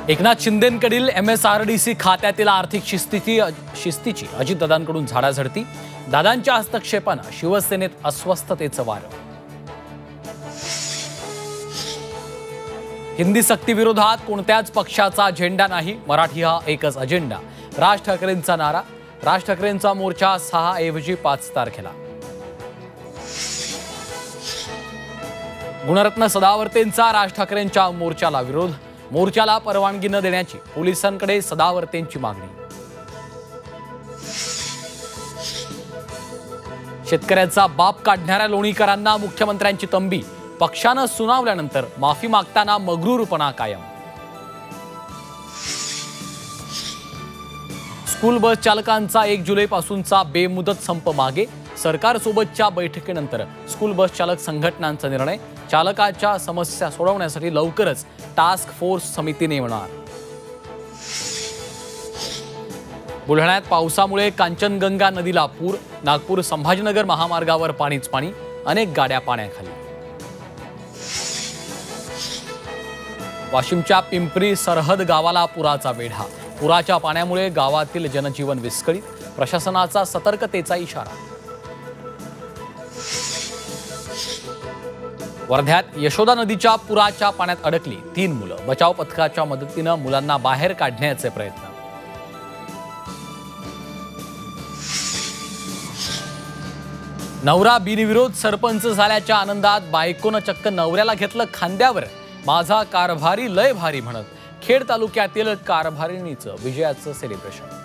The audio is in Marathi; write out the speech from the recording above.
एकनाथ शिंदेंकडील MSRDC खात्यातील आर्थिक शिस्तीची अजितदादांकडून झाडाझडती। दादांच्या हस्तक्षेपाने शिवसेनेत अस्वस्थतेचं वारं। हिंदी सक्ती विरोधात कोणत्याच पक्षाचा अजेंडा नाही, मराठी हा एकच अजेंडा। राज ठाकरेंचा नारा। राज ठाकरेंचा मोर्चा 6 ऐवजी 5 तारखेला। गुणरत्न सदावर्तेंचा राज ठाकरेंच्या मोर्चाला विरोध। मोर्चाला परवानगी न देण्याची पोलिसांकडे सदावर्तेंची मागणी। शेतकऱ्यांचा बाप काढणाऱ्या लोणीकरांना मुख्यमंत्र्यांची तंबी। पक्षानं सुनावल्यानंतर माफी मागताना मगरूरपणा कायम। स्कूल बस चालकांचा 1 जुलैपासूनचा बेमुदत संप मागे। सरकारसोबतच्या बैठकीनंतर स्कूल बस चालक संघटनांचा निर्णय। चालकाच्या समस्या सोडवण्यासाठी लवकरच टास्क फोर्स समिती नेमणार। बुलढाण्यात पावसामुळे कांचनगंगा नदीला पूर। नागपूर संभाजीनगर महामार्गावर पाणीच पाणी। अनेक गाड्या पाण्याखाली। वाशिमच्या पिंपरी सरहद गावाला पुराचा वेढा। पुराच्या पाण्यामुळे गावातील जनजीवन विस्कळीत। प्रशासनाचा सतर्कतेचा इशारा। वर्ध्यात यशोदा नदीच्या पुराच्या पाण्यात अडकली 3 मुलं। बचाव पथकाच्या मदतीने मुलांना बाहेर काढण्याचे प्रयत्न। नवरा बिनविरोध सरपंच झाल्याच्या आनंदात बायकोनं चक्क नवऱ्याला घेतलं खांद्यावर। माझा कारभारी लय भारी म्हणत खेड तालुक्यातील कारभारिणीचं विजयाचं सेलिब्रेशन।